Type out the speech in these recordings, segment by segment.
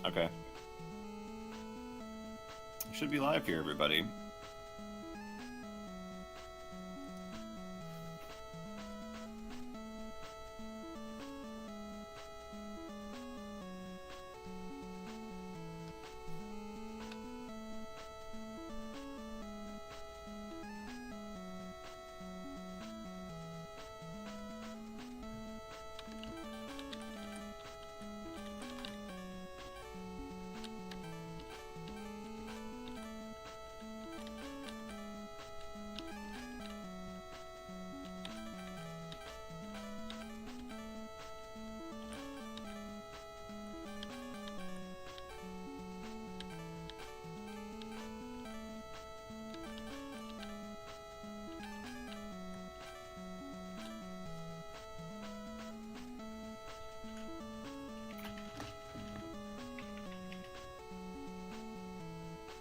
Okay. Should be live here, everybody.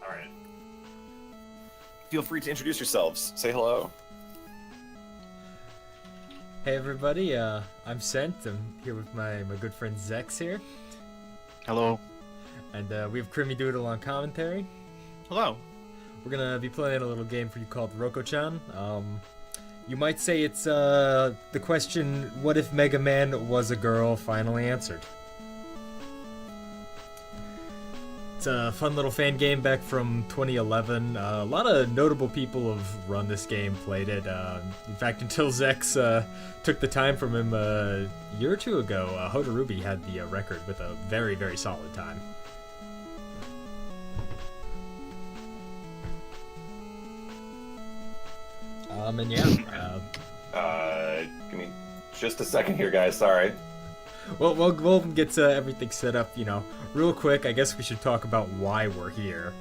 All right. Feel free to introduce yourselves. Say hello. Hey everybody, I'm Sent. I'm here with my good friend Zecks here. Hello. And we have Crimmy Doodle on commentary. Hello. We're gonna be playing a little game for you called Rokko-chan. You might say it's the question, what if Mega Man was a girl, finally answered. It's a fun little fan game back from 2011. A lot of notable people have run this game, played it. In fact, until Zecks took the time from him a year or two ago, Hotarubi had the record with a very, very solid time. And yeah. Give me just a second here, guys. Sorry. Well, we'll get everything set up, real quick. I guess we should talk about why we're here.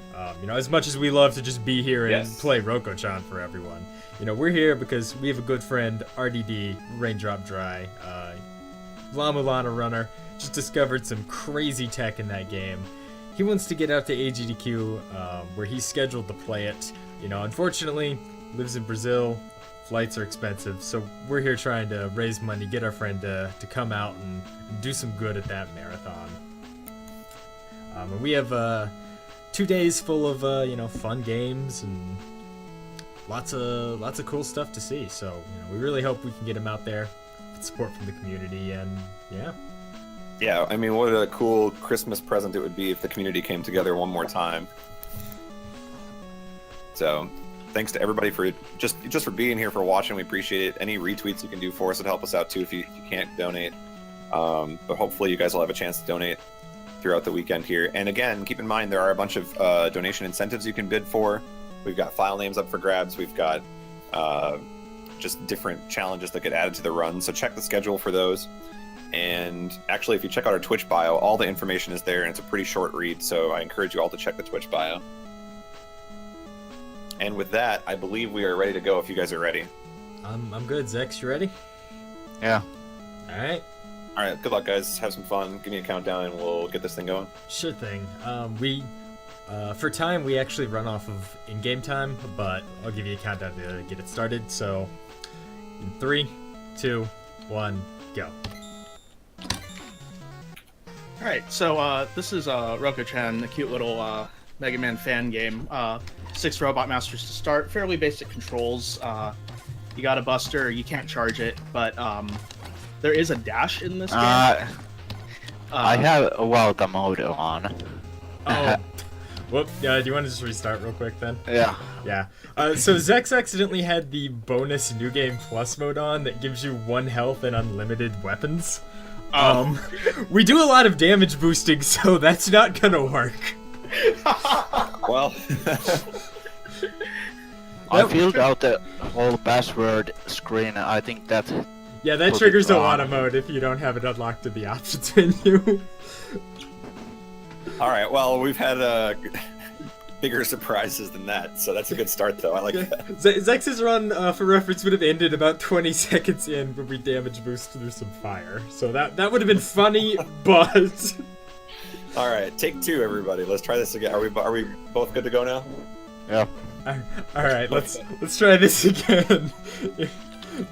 As much as we love to just be here and play Rokko-chan for everyone, we're here because we have a good friend, RDD, Raindrop Dry, La Mulana Runner, just discovered some crazy tech in that game. He wants to get out to AGDQ, where he's scheduled to play it. Unfortunately, lives in Brazil. Flights are expensive, so we're here trying to raise money, get our friend to come out and do some good at that marathon. And we have 2 days full of fun games and lots of cool stuff to see. So we really hope we can get him out there with support from the community, and yeah. Yeah, I mean, what a cool Christmas present it would be if the community came together one more time. So. Thanks to everybody for just for being here, for watching. We appreciate it. Any retweets you can do for us would help us out too if you can't donate. But hopefully you guys will have a chance to donate throughout the weekend here. And again, keep in mind there are a bunch of donation incentives you can bid for. We've got file names up for grabs. We've got just different challenges that get added to the run. So check the schedule for those. And actually, if you check out our Twitch bio, all the information is there, and it's a pretty short read. So I encourage you all to check the Twitch bio. And with that, I believe we are ready to go if you guys are ready. I'm good. Zecks, you ready? Yeah. All right. All right, good luck, guys. Have some fun. Give me a countdown, and we'll get this thing going. Sure thing. For time, we actually run off of in-game time, but I'll give you a countdown to get it started. So, in 3, 2, 1, go. All right, so this is Rokko-chan, a cute little Mega Man fan game. 6 Robot Masters to start. Fairly basic controls. You got a buster. You can't charge it, but there is a dash in this game. I have a welcome mode on. Oh. Whoop. Do you want to just restart real quick then? Yeah. Yeah. So Zecks accidentally had the bonus New Game Plus mode on that gives you 1 health and unlimited weapons. We do a lot of damage boosting, so that's not gonna work. Well, I filled out the whole password screen. I think that. Yeah, that triggers a lot of mode if you don't have it unlocked in the options menu. all right. Well, we've had bigger surprises than that, so that's a good start, though. I like that. Zex's run, for reference, would have ended about 20 seconds in when we damage boost through some fire. So that would have been funny, but. All right, take two, everybody. Let's try this again. Are we both good to go now? Yeah. All right, let's try this again.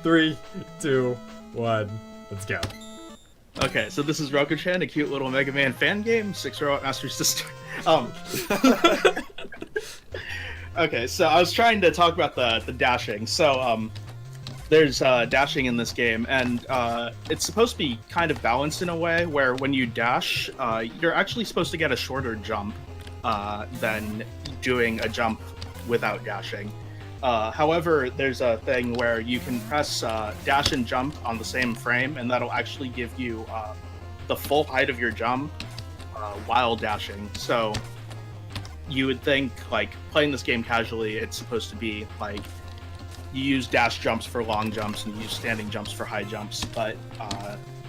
3, 2, 1, let's go. Okay, so this is Rokko-chan, a cute little Mega Man fan game, 6 Robot Masters to start. Okay, so I was trying to talk about the dashing. So, there's dashing in this game, and it's supposed to be kind of balanced in a way where when you dash, you're actually supposed to get a shorter jump than doing a jump without dashing. However, there's a thing where you can press dash and jump on the same frame, and that'll actually give you the full height of your jump while dashing. So you would think, like, playing this game casually, it's supposed to be like you use dash jumps for long jumps and you use standing jumps for high jumps. But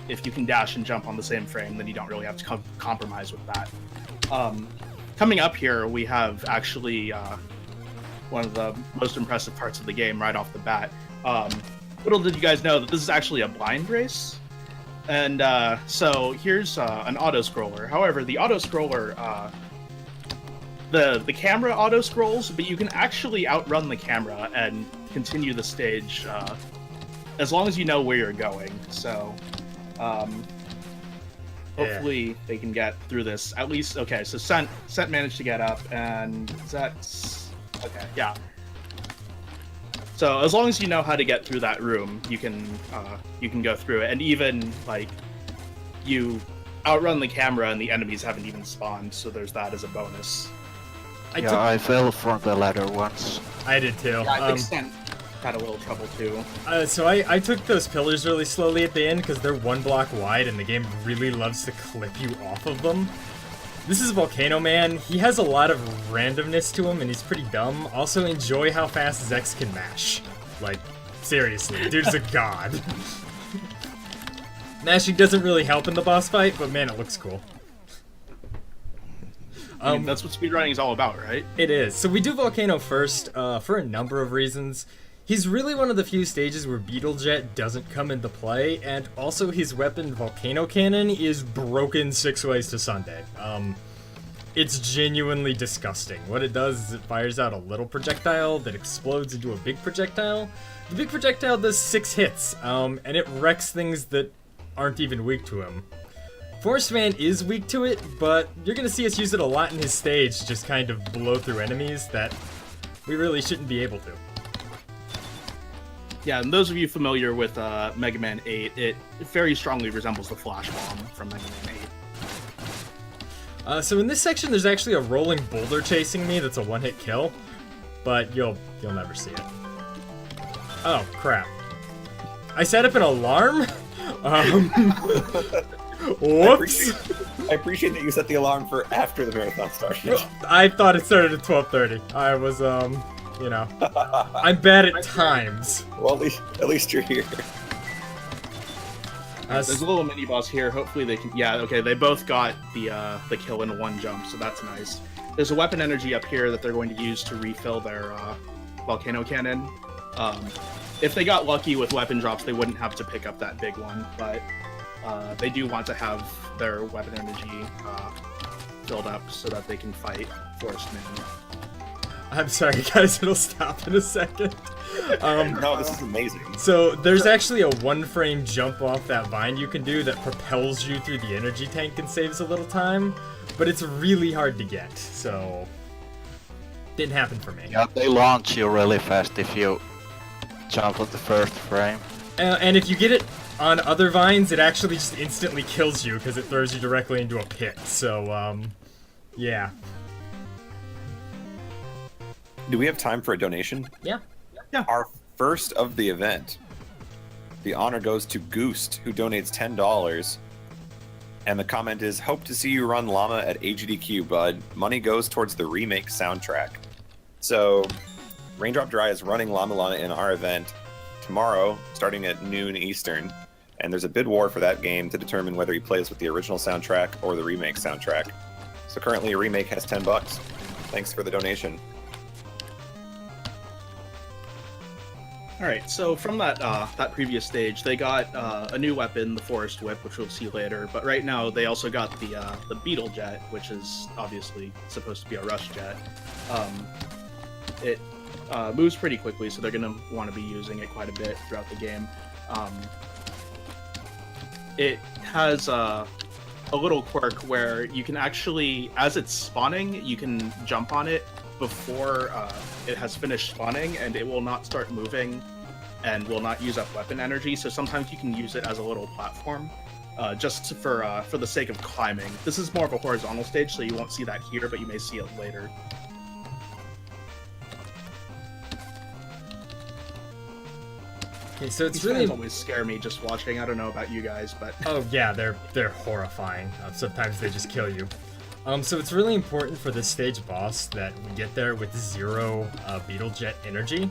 if you can dash and jump on the same frame, then you don't really have to compromise with that. Coming up here, we have actually one of the most impressive parts of the game right off the bat. Little did you guys know that this is actually a blind race. And so here's an auto-scroller. However, the auto-scroller, the camera auto-scrolls, but you can actually outrun the camera and continue the stage as long as you know where you're going. So hopefully they can get through this. At least, okay, so Sent managed to get up, and Zecks... Okay, yeah. So as long as you know how to get through that room, you can go through it, and even like you outrun the camera and the enemies haven't even spawned, so there's that as a bonus. I fell from the ladder once. I did too. Yeah, I think Stent had a little trouble too. So I took those pillars really slowly at the end because they're 1 block wide, and the game really loves to clip you off of them. This is Volcano Man. He has a lot of randomness to him, and he's pretty dumb. Also, enjoy how fast Zecks can mash. Like, seriously, dude's a god. Mashing doesn't really help in the boss fight, but man, it looks cool. I mean, that's what speedrunning is all about, right? It is. So we do Volcano first, for a number of reasons. He's really one of the few stages where Beetlejet doesn't come into play, and also his weapon, Volcano Cannon, is broken 6 ways to Sunday. It's genuinely disgusting. What it does is it fires out a little projectile that explodes into a big projectile. The big projectile does 6 hits, and it wrecks things that aren't even weak to him. Forest Man is weak to it, but you're gonna see us use it a lot in his stage, just kind of blow through enemies that we really shouldn't be able to. Yeah, and those of you familiar with Mega Man 8, it very strongly resembles the Flash Bomb from Mega Man 8. So in this section, there's actually a rolling boulder chasing me that's a 1-hit kill, but you'll never see it. Oh, crap. I set up an alarm? Whoops! I appreciate that you set the alarm for after the marathon started. I thought it started at 12:30. I was, you know, I'm bad at times. Well, at least you're here. There's a little mini boss here. Hopefully they can. Yeah, okay. They both got the kill in 1 jump, so that's nice. There's a weapon energy up here that they're going to use to refill their volcano cannon. If they got lucky with weapon drops, they wouldn't have to pick up that big one, but they do want to have their weapon energy filled up so that they can fight Forest Man. I'm sorry, guys. It'll stop in a second. No, this is amazing. So there's actually a 1-frame jump off that vine you can do that propels you through the energy tank and saves a little time, but it's really hard to get, so didn't happen for me. Yeah, they launch you really fast if you jump on the first frame. And if you get it on other vines, it actually just instantly kills you because it throws you directly into a pit, so, yeah. Do we have time for a donation? Yeah. Our first of the event. The honor goes to Goost, who donates $10. And the comment is, hope to see you run Llama at AGDQ, bud. Money goes towards the remake soundtrack. So, Raindrop Dry is running Llama in our event tomorrow, starting at noon Eastern. And there's a bid war for that game to determine whether he plays with the original soundtrack or the remake soundtrack. So currently a remake has $10. Thanks for the donation. All right, so from that previous stage, they got a new weapon, the Forest Whip, which we'll see later. But right now, they also got the Beetle Jet, which is obviously supposed to be a rush jet. It moves pretty quickly, so they're gonna want to be using it quite a bit throughout the game. It has a little quirk where you can actually, as it's spawning, you can jump on it before it has finished spawning, and it will not start moving and will not use up weapon energy. So sometimes you can use it as a little platform, just for the sake of climbing. This is more of a horizontal stage, so you won't see that here, but you may see it later. Okay, so it's These really fans always scare me just watching. I don't know about you guys, but oh yeah, they're horrifying. Sometimes they just kill you. So it's really important for this stage boss that we get there with 0 Beetle Jet energy.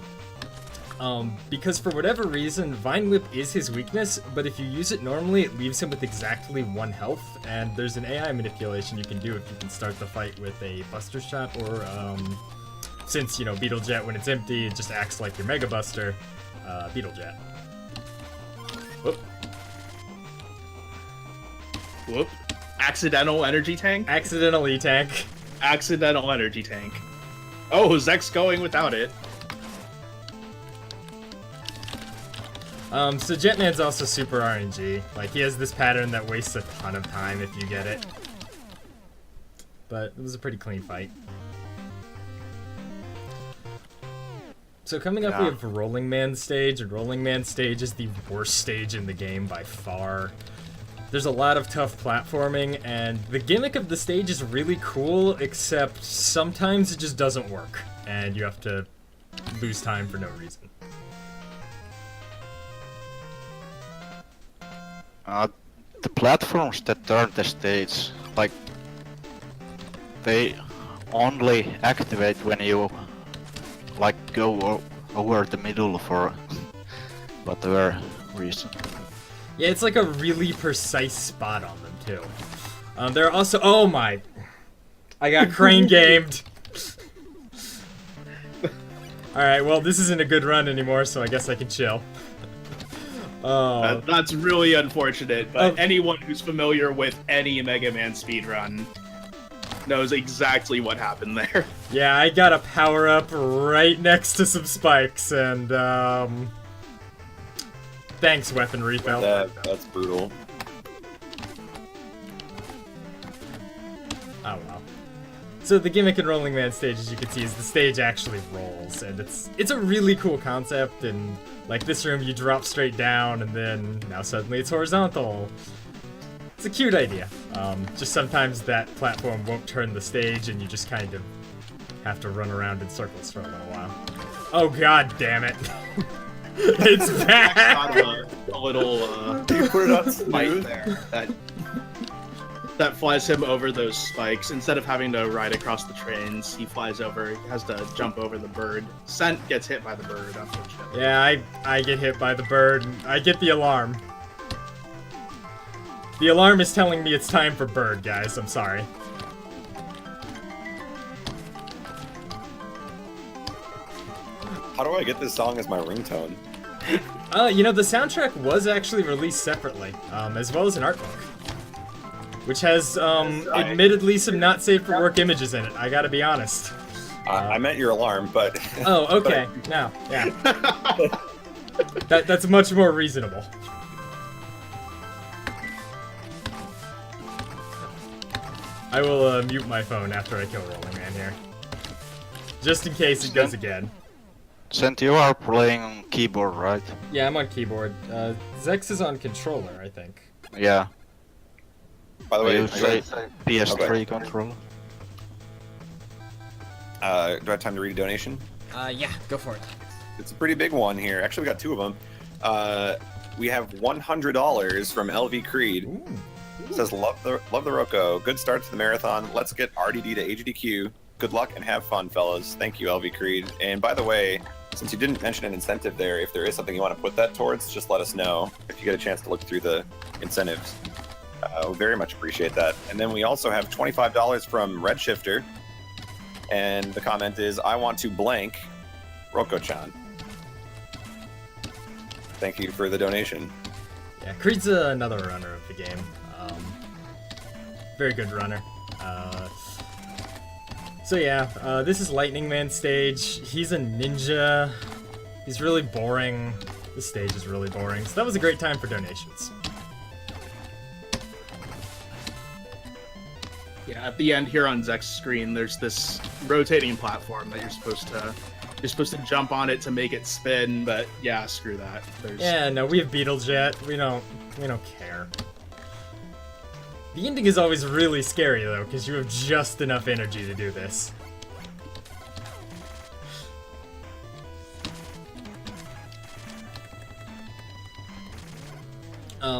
Because for whatever reason, Vine Whip is his weakness, but if you use it normally, it leaves him with exactly 1 health, and there's an AI manipulation you can do if you can start the fight with a Buster Shot, or since, you know, Beetle Jet, when it's empty, it just acts like your Mega Buster, Beetle Jet. Whoop. whoop. Accidental energy tank? Accidental E-Tank. Accidental energy tank. Oh, Zecks going without it. So Jetman's also super RNG. Like, he has this pattern that wastes a ton of time if you get it. But it was a pretty clean fight. So coming up, we have Rolling Man stage, and Rolling Man stage is the worst stage in the game by far. There's a lot of tough platforming, and the gimmick of the stage is really cool, except sometimes it just doesn't work, and you have to lose time for no reason. The platforms that turn the stage, like, they only activate when you, like, go over the middle for whatever reason. Yeah, it's like a really precise spot on them, too. There are also... Oh my... I got crane gamed. Alright, well, this isn't a good run anymore, so I guess I can chill. Oh. That's really unfortunate, but anyone who's familiar with any Mega Man speedrun knows exactly what happened there. Yeah, I got a power-up right next to some spikes, and, thanks, weapon refill. That's brutal. Oh well. So the gimmick in Rolling Man stage, as you can see, is the stage actually rolls, and it's a really cool concept. And like this room, you drop straight down, and then now suddenly it's horizontal. It's a cute idea. Just sometimes that platform won't turn the stage, and you just kind of have to run around in circles for a little while. Oh god damn it! It's back. A little You put it on spike smooth. there that flies him over those spikes. Instead of having to ride across the trains, he flies over. He has to jump over the bird. Scent gets hit by the bird, unfortunately. Yeah, I get hit by the bird, and I get the alarm. The alarm is telling me it's time for bird, guys. I'm sorry. How do I get this song as my ringtone? You know, the soundtrack was actually released separately, as well as an art book. Which has, admittedly some not safe for work images in it, I gotta be honest. I meant your alarm, but... Oh, okay. Now, yeah. That's much more reasonable. I will, mute my phone after I kill Rolling Man here. Just in case it goes again. Since you are playing on keyboard, right? Yeah, I'm on keyboard. Zecks is on controller, I think. Yeah. By the way, You say PS3 Okay. controller. do I have time to read a donation? Yeah, go for it. It's a pretty big one here. Actually, we got 2 of them. We have $100 from LV Creed. Ooh. It says, love the Rokko. Good start to the marathon. Let's get RDD to HDQ. Good luck and have fun, fellas. Thank you, LV Creed. And by the way, since you didn't mention an incentive there, if there is something you want to put that towards, just let us know if you get a chance to look through the incentives. We very much appreciate that. And then we also have $25 from Redshifter. And the comment is, I want to blank Rokko-chan. Thank you for the donation. Yeah, Creed's another runner of the game. Very good runner. So yeah, this is Lightning Man stage. He's a ninja. He's really boring. This stage is really boring. So that was a great time for donations. Yeah, at the end here on Zecks' screen, there's this rotating platform that you're supposed to jump on it to make it spin, but yeah, screw that. Yeah, no, we have Beetlejet. We don't care. The ending is always really scary though, because you have just enough energy to do this.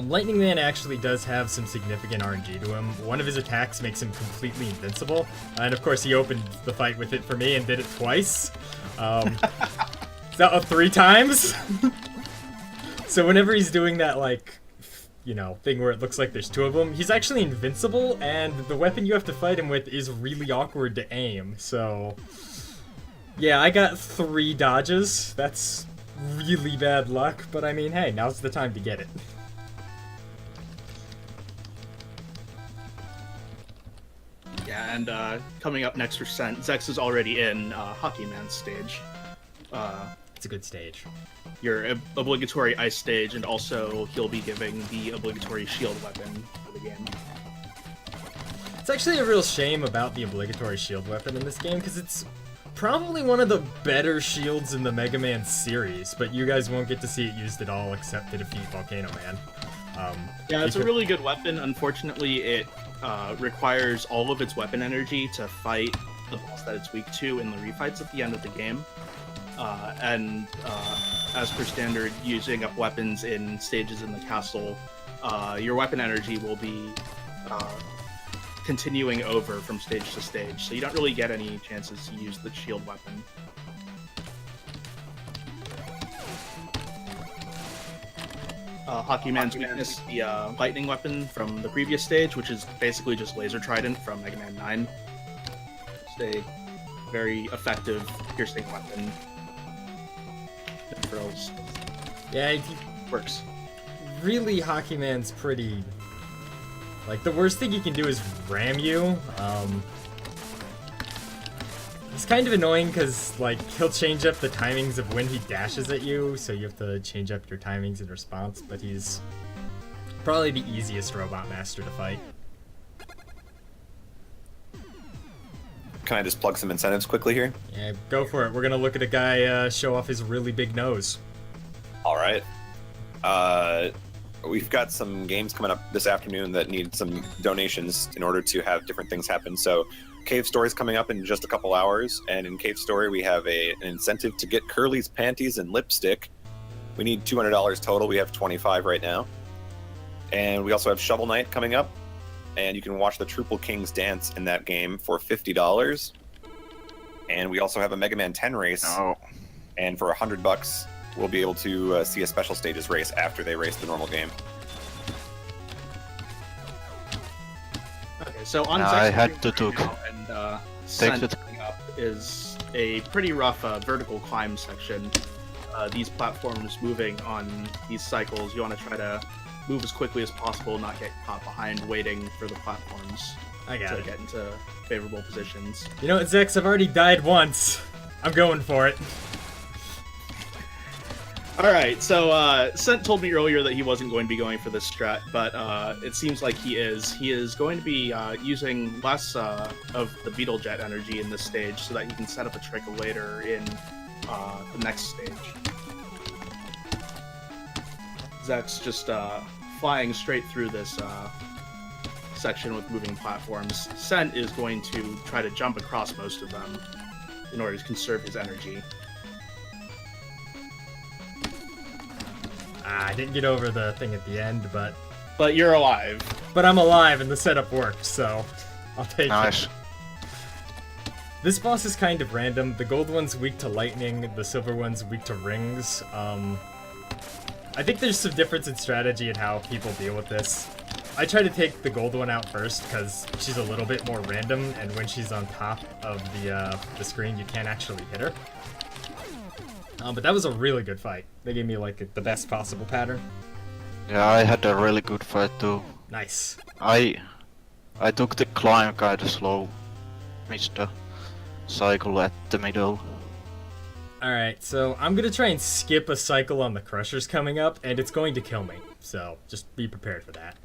Lightning Man actually does have some significant RNG to him. One of his attacks makes him completely invincible, and of course he opened the fight with it for me and did it twice. So 3 times? So whenever he's doing that, like, thing where it looks like there's 2 of them, he's actually invincible, and the weapon you have to fight him with is really awkward to aim, so... Yeah, I got 3 dodges. That's really bad luck, but I mean, hey, now's the time to get it. Yeah, and coming up next for Cent, Zecks is already in Hockey Man stage. It's a good stage. Your obligatory ice stage, and also he'll be giving the obligatory shield weapon for the game. It's actually a real shame about the obligatory shield weapon in this game, because it's probably one of the better shields in the Mega Man series, but you guys won't get to see it used at all except to defeat Volcano Man. Yeah, it's a really good weapon. Unfortunately, it requires all of its weapon energy to fight the boss that it's weak to in the refights at the end of the game. As per standard, using up weapons in stages in the castle, your weapon energy will be continuing over from stage to stage, so you don't really get any chances to use the shield weapon. Hockey Man's weakness, the lightning weapon from the previous stage, which is basically just Laser Trident from Mega Man 9. It's a very effective piercing weapon. It throws. Yeah, it Works. really, Hockey Man's pretty... Like, the worst thing he can do is ram you. It's kind of annoying because, like, he'll change up the timings of when he dashes at you, so you have to change up your timings in response, but he's probably the easiest Robot Master to fight. Can I just plug some incentives quickly here? Yeah, go for it. We're gonna look at a guy show off his really big nose. All right. We've got some games coming up this afternoon that need some donations in order to have different things happen. So Cave Story is coming up in just a couple hours, and in Cave Story we have an incentive to get Curly's panties and lipstick. We need $200 total. We have 25 right now. And we also have Shovel Knight coming up, and you can watch the Triple Kings dance in that game for $50. And we also have a Mega Man 10 race, and for $100 we'll be able to see a special stages race after they race the normal game. Okay, so on I Zecks had to screen took. right now, and Take Cent it. coming up is a pretty rough vertical climb section. These platforms moving on these cycles, you want to try to move as quickly as possible, not get caught behind waiting for the platforms I got to it. get into favorable positions. You know what, Zecks? I've already died once. I'm going for it. Alright, so Cent told me earlier that he wasn't going to be going for this strat, but it seems like he is. He is going to be using less of the Beetlejet energy in this stage so that he can set up a trick later in the next stage. Zecks just flying straight through this section with moving platforms. Cent is going to try to jump across most of them in order to conserve his energy. I didn't get over the thing at the end, but But you're alive. I'm alive and the setup worked, so I'll take Nice. it. This boss is kind of random. The gold one's weak to lightning, the silver one's weak to rings. I think there's some difference in strategy in how people deal with this. I try to take the gold one out first because she's a little bit more random, and when she's on top of the screen, you can't actually hit her. But that was a really good fight. They gave me like the best possible pattern. Yeah, I had a really good fight too. Nice. I took the climb kinda slow. Missed the cycle at the middle. Alright, so I'm gonna try and skip a cycle on the crushers coming up, and it's going to kill me. So just be prepared for that.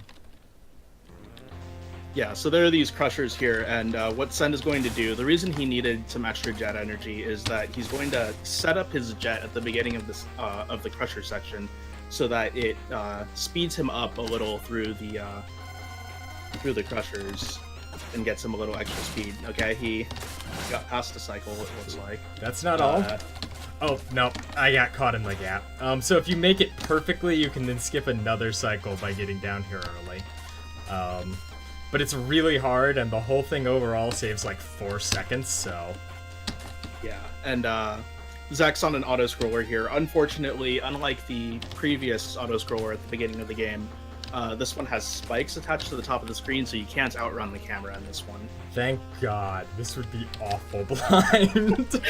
Yeah, so there are these crushers here, and what Sen is going to do, the reason he needed some extra jet energy is that he's going to set up his jet at the beginning of this of the crusher section, so that it speeds him up a little through the crushers and gets him a little extra speed. Okay, he got past the cycle, it looks like. That's not all. Oh, no, I got caught in the gap. So if you make it perfectly, you can then skip another cycle by getting down here early. But it's really hard, and the whole thing overall saves like 4 seconds, so... Yeah, and Zecks on an auto-scroller here. Unfortunately, unlike the previous auto-scroller at the beginning of the game, this one has spikes attached to the top of the screen, so you can't outrun the camera in this one. Thank God. This would be awful blind.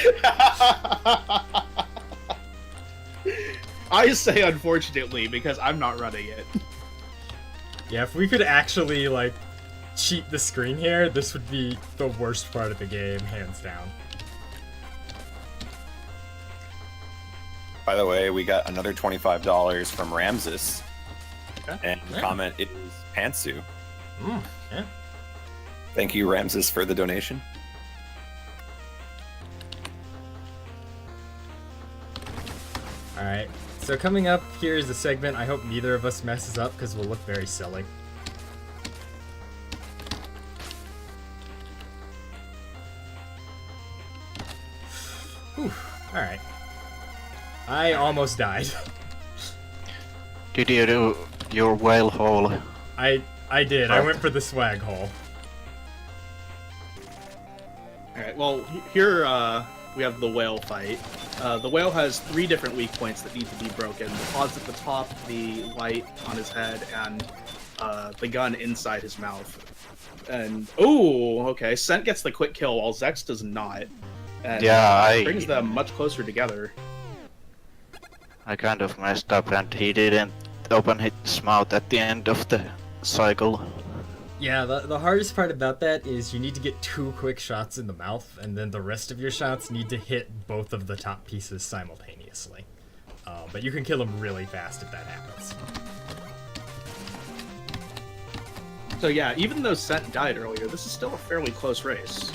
I say unfortunately, because I'm not running it. Yeah, if we could actually, like, cheat the screen here, this would be the worst part of the game, hands down. By the way, we got another $25 from Ramses. Okay. And the comment is Pantsu. Yeah. Thank you, Ramses, for the donation. Alright, so coming up here is a segment I hope neither of us messes up because we'll look very silly. Whew, alright. I almost died. Did you do your whale hole? I did. I went for the swag hole. Alright, well, here we have the whale fight. The whale has 3 different weak points that need to be broken. The pods at the top, the light on his head, and the gun inside his mouth. And, oh, okay, Sent gets the quick kill while Zecks does not. And Yeah, brings them much closer together. I kind of messed up and he didn't open his mouth at the end of the cycle. Yeah, the hardest part about that is you need to get 2 quick shots in the mouth, and then the rest of your shots need to hit both of the top pieces simultaneously. But you can kill them really fast if that happens. So yeah, even though Sent died earlier, this is still a fairly close race.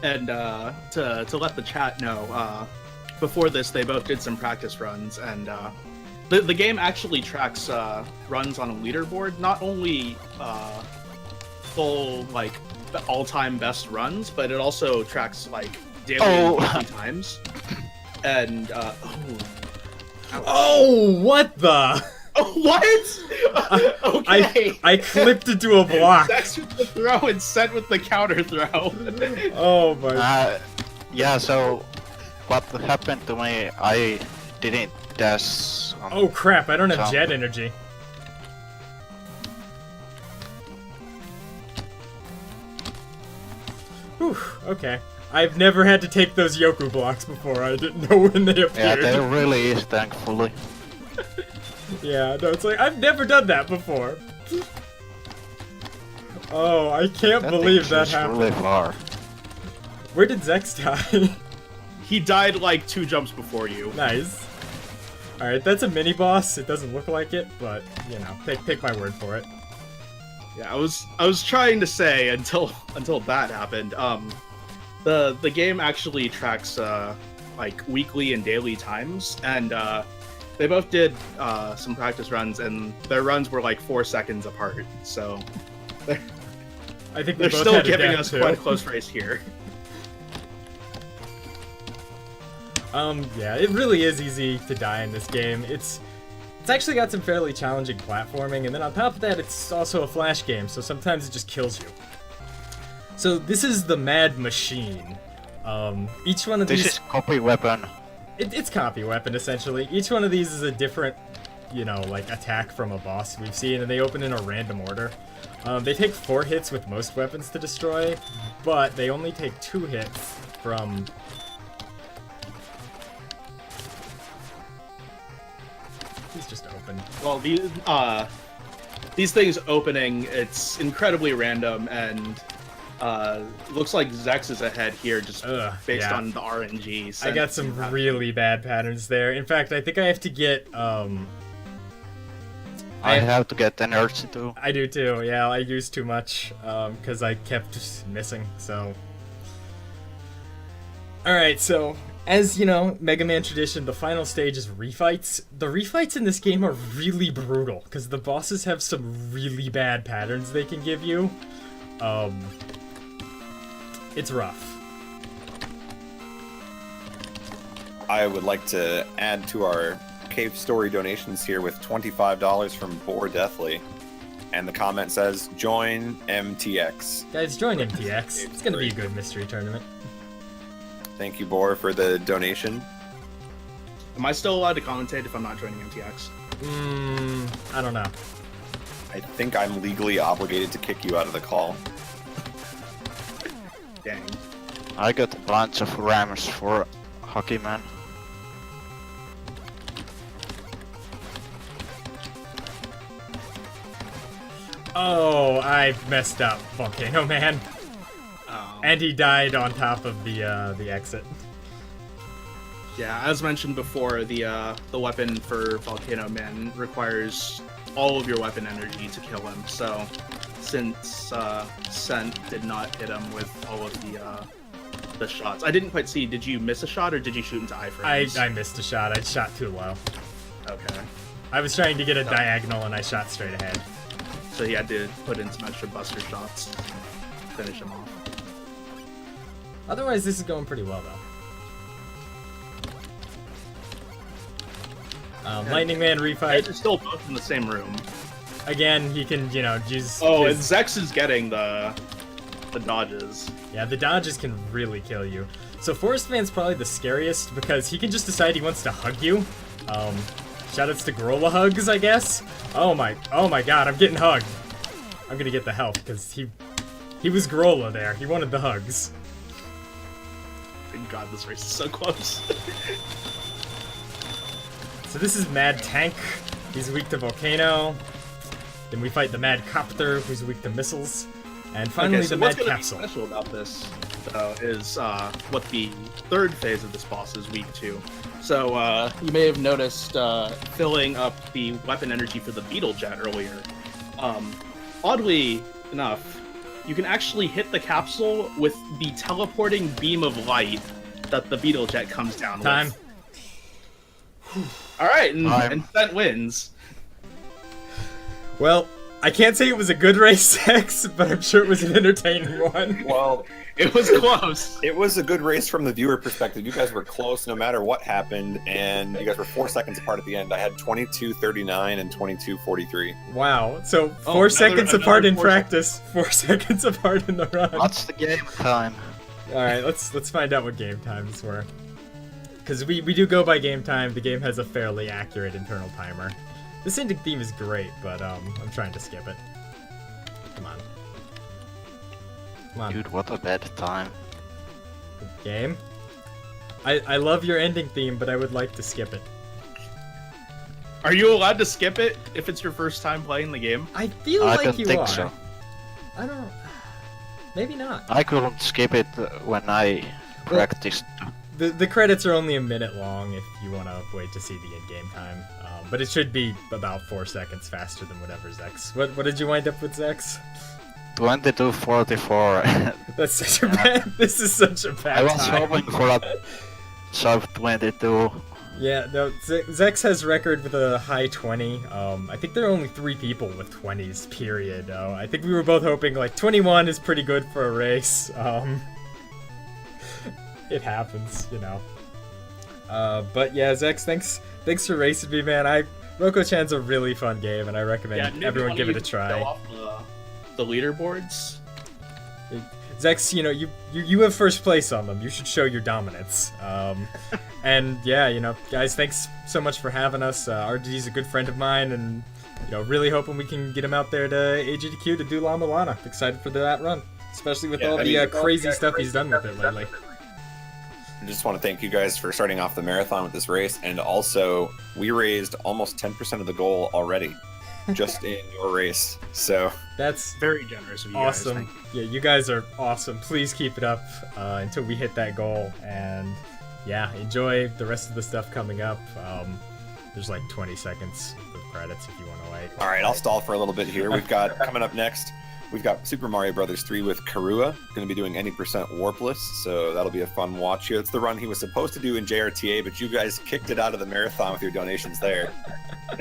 And to let the chat know, before this they both did some practice runs, and the game actually tracks runs on a leaderboard, not only full like all-time best runs, but it also tracks like daily and weekly times. And Oh, what the? what? Okay. I clipped into a block. Zecks with the throw and Sent with the counter throw. Oh my. Yeah, so what happened to me, I didn't dash on Oh crap, I don't have jump. jet energy. Whew, okay. I've never had to take those Yoku blocks before. I didn't know when they Yeah, appeared. there really is, thankfully. Yeah, no, it's like, I've never done that before. Oh, I can't believe that happened. Really far. Where did Zecks die? He died like 2 jumps before you. Nice. Alright, that's a mini-boss. It doesn't look like it, but, you know, take my word for it. Yeah, I was trying to say until that happened. The game actually tracks like weekly and daily times, and they both did some practice runs, and their runs were like 4 seconds apart. So I think they're both still had a giving death, us too. quite a close race here. Yeah, it really is easy to die in this game. It's actually got some fairly challenging platforming, and then on top of that, it's also a flash game, so sometimes it just kills you. So this is the Mad Machine. Each one of these... This is copy weapon. It's copy weapon, essentially. Each one of these is a different, you know, like, attack from a boss we've seen, and they open in a random order. They take 4 hits with most weapons to destroy, but they only take 2 hits from open? Well, these things opening, it's incredibly random, and looks like Zecks is ahead here just based on the RNG. I got some really bad patterns there. In fact, I think I have to get I have to get energy too. I do too. Yeah, I used too much because I kept just missing. So, all right. So, as you know, Mega Man tradition, the final stage is refights. The refights in this game are really brutal because the bosses have some really bad patterns they can give you. It's rough. I would like to add to our Cave Story donations here with $25 from Boar Deathly. And the comment says, join MTX. Guys, join MTX. It's going to be a good mystery tournament. Thank you, Boar, for the donation. Am I still allowed to commentate if I'm not joining MTX? I don't know. I think I'm legally obligated to kick you out of the call. Dang. I got a bunch of rams for Hockey Man. Oh, I messed up, Volcano Man. Oh. And he died on top of the exit. Yeah, as mentioned before, the weapon for Volcano Man requires all of your weapon energy to kill him. So, since Scent did not hit him with all of the shots, I didn't quite see. Did you miss a shot or did you shoot into iframes? I missed a shot. I shot too low. Okay. I was trying to get a diagonal and I shot straight ahead. So he had to put in some extra buster shots to finish him off. Otherwise, this is going pretty well, though. Lightning Man refight. They're still both in the same room. Again, he can, you know, use... Oh, and Zecks is getting the dodges. Yeah, the dodges can really kill you. So Forest Man's probably the scariest because he can just decide he wants to hug you. Shoutouts to Gorola hugs, I guess. Oh my god, I'm getting hugged. I'm gonna get the health because he was Gorola there. He wanted the hugs. Thank God, this race is so close. So this is Mad Tank. He's weak to Volcano. Then we fight the Mad Copter, who's weak to missiles. And finally, okay, so the what's Mad gonna Capsule. Be special about this, though, is what the third phase of this boss is weak to. So you may have noticed filling up the weapon energy for the Beetle Jet earlier. Oddly enough, you can actually hit the capsule with the teleporting beam of light that the Beetle Jet comes down with. All right, and Scent wins. Well, I can't say it was a good race, Zecks, but I'm sure it was an entertaining one. Well, it was close. It was a good race from the viewer perspective. You guys were close no matter what happened, and you guys were 4 seconds apart at the end. I had 22:39 and 22:43. Wow. So 4 seconds apart in practice, 4 seconds apart in the run. What's the game time? All right, let's find out what game times were. Because we do go by game time. The game has a fairly accurate internal timer. This ending theme is great, but I'm trying to skip it. Come on. Come on. Dude, what a bad time. Game? I love your ending theme, but I would like to skip it. Are you allowed to skip it if it's your first time playing the game? I feel I like don't you think are. so. I don't... Maybe not. I couldn't skip it when I practiced. The credits are only a minute long if you want to wait to see the in-game time. But it should be about 4 seconds faster than whatever Zecks. What did you wind up with, Zecks? 22:44. That's such a bad... This is such a bad I was time. hoping for a sub 22. Yeah, no, Zecks has record with a high 20. I think there are only 3 people with 20s, period. I think we were both hoping, like, 21 is pretty good for a race. It happens, you know. But yeah, Zecks, thanks for racing me, man. Rokko-chan's a really fun game, and I recommend everyone give it a try. Go off the leaderboards. Zecks, you know, you have first place on them. You should show your dominance. And yeah, you know, guys, thanks so much for having us. RDD's a good friend of mine, and you know, really hoping we can get him out there to AGDQ to do La Milana. Excited for that run, especially with all the crazy stuff he's done with it lately. I just want to thank you guys for starting off the marathon with this race, and also we raised almost 10% of the goal already, just in your race. So that's very generous of you awesome. guys. Yeah, you guys are awesome. Please keep it up until we hit that goal, and yeah, enjoy the rest of the stuff coming up. There's like 20 seconds of credits if you want to like. All right, I'll stall for a little bit here. We've got coming up next. We've got Super Mario Brothers 3 with Karua, going to be doing any percent warpless, so that'll be a fun watch here. It's the run he was supposed to do in JRTA, but you guys kicked it out of the marathon with your donations there.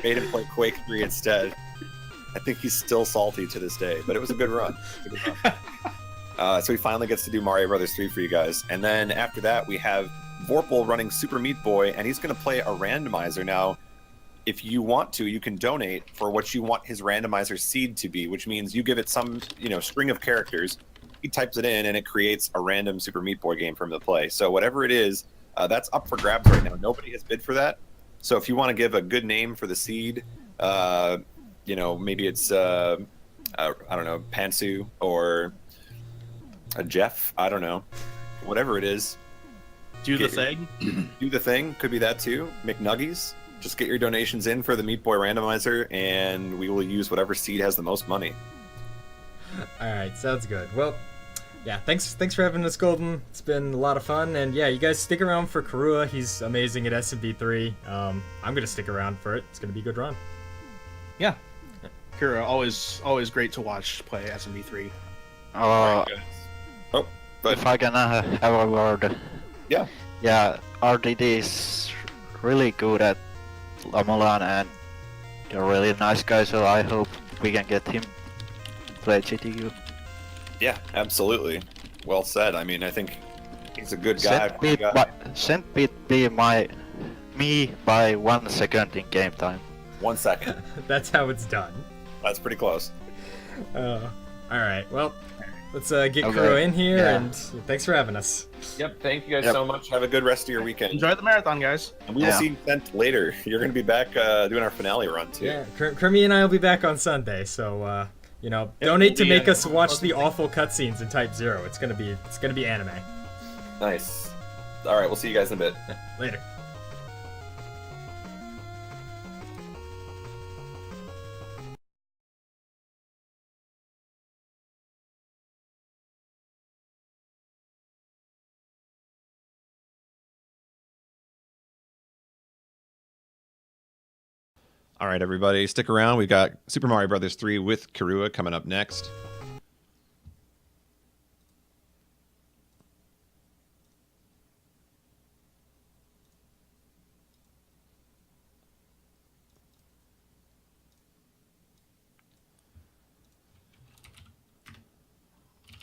Made him play Quake 3 instead. I think he's still salty to this day, but it was a good run. So he finally gets to do Mario Brothers 3 for you guys. And then after that, we have Vorpal running Super Meat Boy, and he's going to play a randomizer. Now, if you want to, you can donate for what you want his randomizer seed to be, which means you give it some, string of characters. He types it in, and it creates a random Super Meat Boy game for him to play. So whatever it is, that's up for grabs right now. Nobody has bid for that. So if you want to give a good name for the seed, maybe it's I don't know, Pantsu or a Jeff. I don't know, whatever it is. Do the thing. Do the thing. Could be that too. McNuggies. Just get your donations in for the Meat Boy randomizer, and we will use whatever seed has the most money. All right, sounds good. Well, yeah, thanks for having us, Golden. It's been a lot of fun, and yeah, you guys stick around for Karua. He's amazing at SMB3. I'm gonna stick around for it. It's gonna be a good run. Yeah, Kira, always great to watch play SMB3. If I can have a word. Yeah. Yeah, RDD is really good at Lamolan, and they're really nice guys, so I hope we can get him to play GTU. Yeah, absolutely. Well said. I mean, I think he's a good guy. Sent beat me by 1 second in game time. 1 second. That's how it's done. That's pretty close. All right. Well, let's get Kuro in here, and thanks for having us. Yep. Thank you guys so much. Have a good rest of your weekend. Enjoy the marathon, guys. And we will see you Sent later. You're going to be back doing our finale run too. Yeah, Kermie and I will be back on Sunday, so donate to make us watch the awful cutscenes in Type 0. It's gonna be anime. Nice. All right, we'll see you guys in a bit. Later. All right, everybody, stick around. We've got Super Mario Brothers 3 with Karua coming up next.